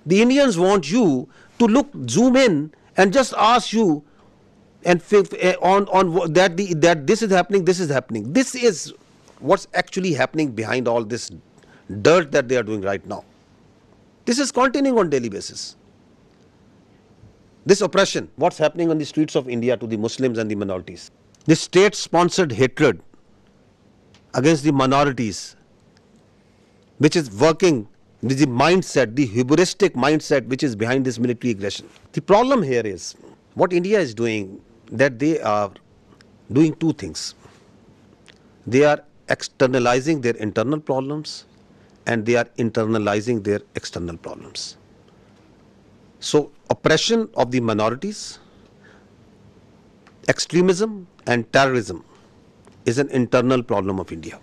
The Indians want you to zoom in and just ask you and on that this is happening, this is happening. This is what's actually happening behind all this dirt that they are doing right now. This is continuing on daily basis. This oppression, what's happening on the streets of India to the Muslims and the minorities. This state-sponsored hatred against the minorities, which is working with the mindset, the hubristic mindset which is behind this military aggression. The problem here is what India is doing, that they are doing two things. They are externalizing their internal problems and they are internalizing their external problems. So oppression of the minorities, extremism and terrorism is an internal problem of India.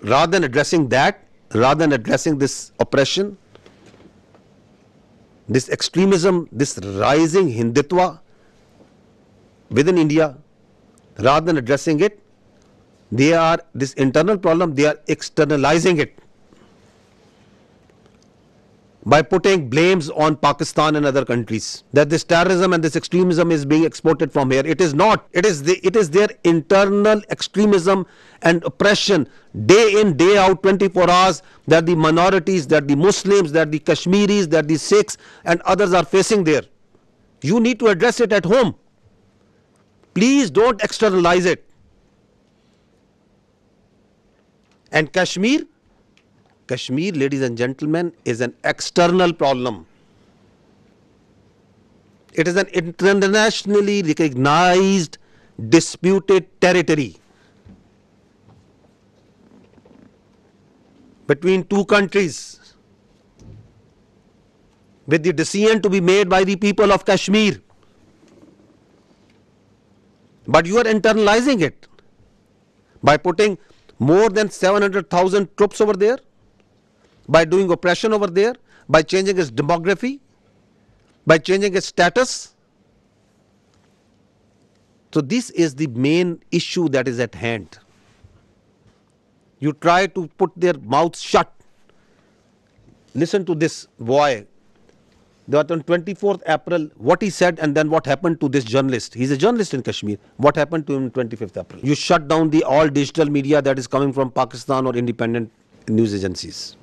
Rather than addressing that, rather than addressing this oppression, this extremism, this rising Hindutva within India, rather than addressing it, this internal problem, they are externalizing it by putting blames on Pakistan and other countries, that this terrorism and this extremism is being exported from here. It is not. It is their internal extremism and oppression, day in, day out, 24 hours, that the minorities, that the Muslims, that the Kashmiris, that the Sikhs and others are facing there. You need to address it at home. Please don't externalize it. And Kashmir, ladies and gentlemen, is an external problem. It is an internationally recognized disputed territory between two countries, with the decision to be made by the people of Kashmir. But you are internalizing it by putting more than 700,000 troops over there, by doing oppression over there, by changing its demography, by changing its status. So this is the main issue that is at hand. You try to put their mouths shut. Listen to this boy. That on 24th April, what he said and then what happened to this journalist. He's a journalist in Kashmir. What happened to him on 25th April? You shut down the all digital media that is coming from Pakistan or independent news agencies.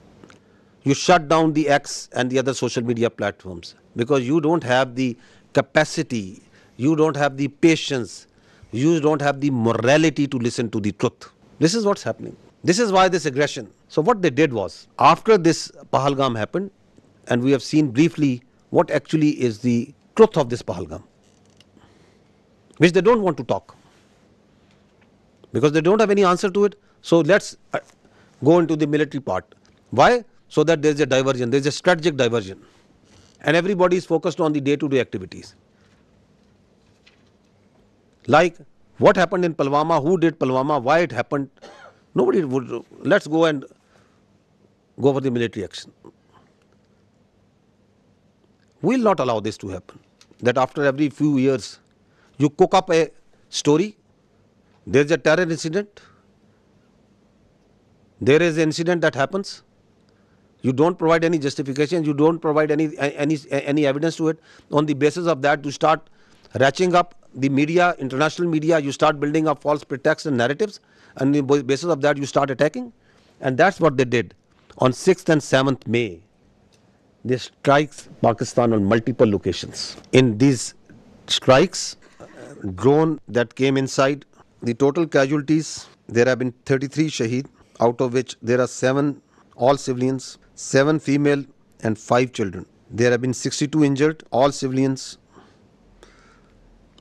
You shut down the X and the other social media platforms because you don't have the capacity, you don't have the patience, you don't have the morality to listen to the truth. This is what's happening. This is why this aggression. So what they did was, after this Pahalgam happened, and we have seen briefly what actually is the truth of this Pahalgam, which they don't want to talk because they don't have any answer to it. So let's go into the military part. Why? So that there is a diversion, there is a strategic diversion, and everybody is focused on the day-to-day activities. Like what happened in Pulwama, who did Pulwama, why it happened. Nobody would. Let's go for the military action. We will not allow this to happen. That after every few years, you cook up a story, there is a terror incident, there is an incident that happens, you don't provide any justification, you don't provide any evidence to it. On the basis of that, you start ratcheting up the media, international media, you start building up false pretexts and narratives, and on the basis of that, you start attacking. And that's what they did. On 6th and 7th May, they strikes Pakistan on multiple locations. In these strikes, drone that came inside, the total casualties, there have been 33 shaheed, out of which there are 7 all civilians, 7 female and 5 children. There have been 62 injured, all civilians,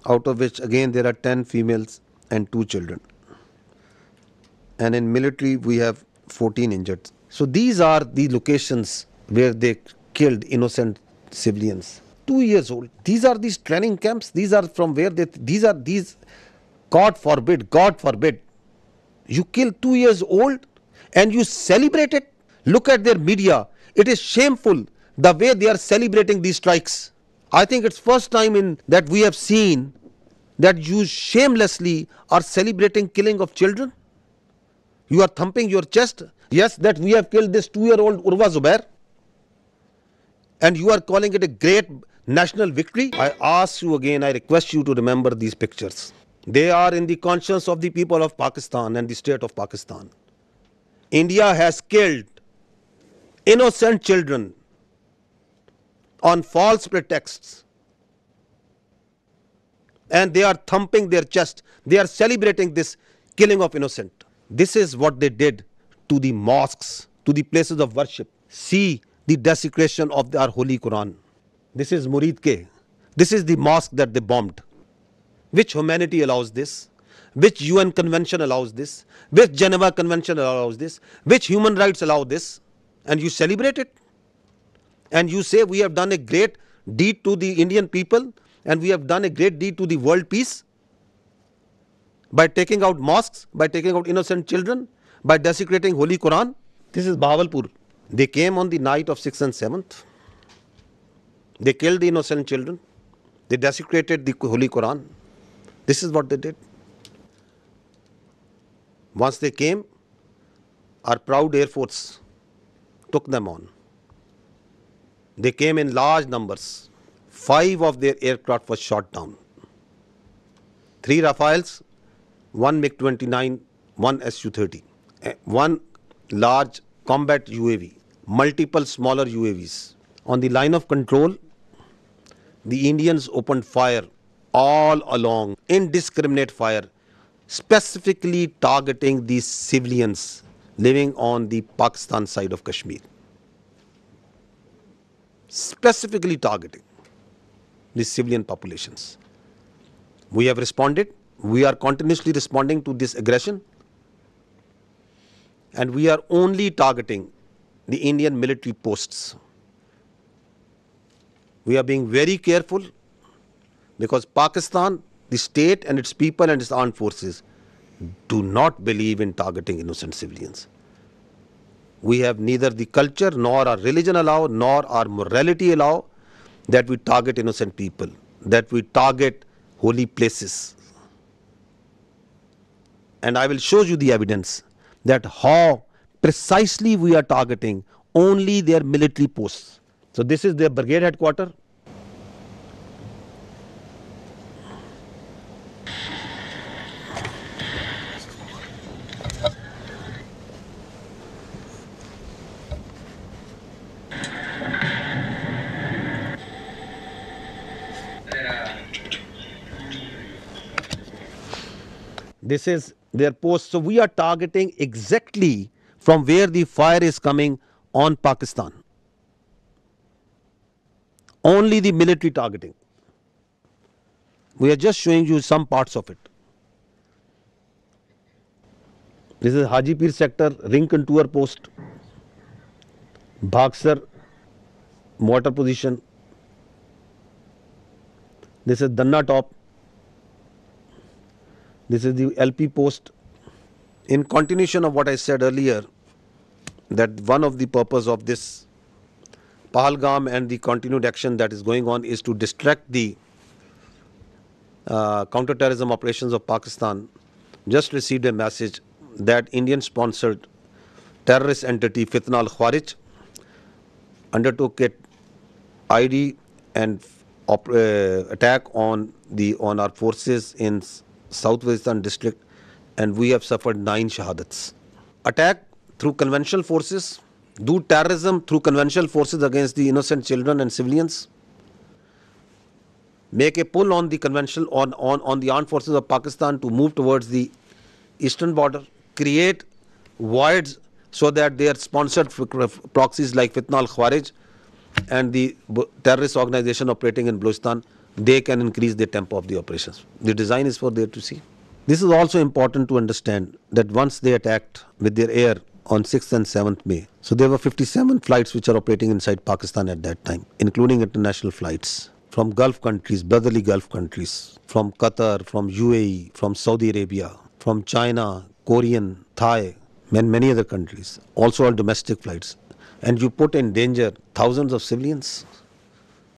out of which again there are 10 females and 2 children. And in military we have 14 injured. So these are the locations where they killed innocent civilians. 2 years old. These are these training camps. These are from where these, God forbid, you kill 2 years old and you celebrate it. Look at their media. It is shameful the way they are celebrating these strikes. I think it's first time that we have seen that you shamelessly are celebrating killing of children. You are thumping your chest, yes, that we have killed this 2-year-old Urwa Zubair, and you are calling it a great national victory. I ask you again, I request you to remember these pictures. They are in the conscience of the people of Pakistan and the state of Pakistan. India has killed innocent children on false pretexts, and they are thumping their chest. They are celebrating this killing of innocent. This is what they did to the mosques, to the places of worship. See the desecration of our holy Quran. This is Murid Ke. This is the mosque that they bombed. Which humanity allows this? Which UN convention allows this? Which Geneva Convention allows this? Which human rights allow this? And you celebrate it? And you say we have done a great deed to the Indian people and we have done a great deed to the world peace by taking out mosques, by taking out innocent children, by desecrating Holy Quran. This is Bahawalpur. They came on the night of 6th and 7th. They killed the innocent children. They desecrated the Holy Quran. This is what they did. Once they came, our proud Air Force took them on. They came in large numbers. 5 of their aircraft was shot down. 3 Rafales, 1 MiG-29, 1 Su-30, 1 large combat UAV, multiple smaller UAVs. On the line of control, the Indians opened fire all along, indiscriminate fire, specifically targeting these civilians living on the Pakistan side of Kashmir. Specifically targeting the civilian populations. We have responded. We are continuously responding to this aggression. And we are only targeting the Indian military posts. We are being very careful because Pakistan, the state and its people and its armed forces do not believe in targeting innocent civilians. We have neither the culture nor our religion allow, nor our morality allow that we target innocent people, that we target holy places. And I will show you the evidence that how precisely we are targeting only their military posts. So this is their brigade headquarters. This is their post. So we are targeting exactly from where the fire is coming on Pakistan. Only the military targeting. We are just showing you some parts of it. This is Hajipir sector, ring contour post, Bhagsar mortar position. This is Danna top. This is the LP post. In continuation of what I said earlier, that one of the purpose of this Pahalgam and the continued action that is going on is to distract the counter-terrorism operations of Pakistan. Just received a message that Indian-sponsored terrorist entity Fitna al-Khawarij undertook an ID and attack on our forces in South Waziristan district, and we have suffered 9 shahadats. Attack through conventional forces, do terrorism through conventional forces against the innocent children and civilians, make a pull on the conventional on the armed forces of Pakistan to move towards the eastern border, create voids so that they are sponsored proxies like Fitna al-Khawarij and the terrorist organization operating in Balochistan, they can increase the tempo of the operations. The design is for there to see. This is also important to understand that once they attacked with their air on 6th and 7th May, so there were 57 flights which are operating inside Pakistan at that time, including international flights from Gulf countries, brotherly Gulf countries, from Qatar, from UAE, from Saudi Arabia, from China, Korean, Thai, and many other countries, also all domestic flights. And you put in danger thousands of civilians.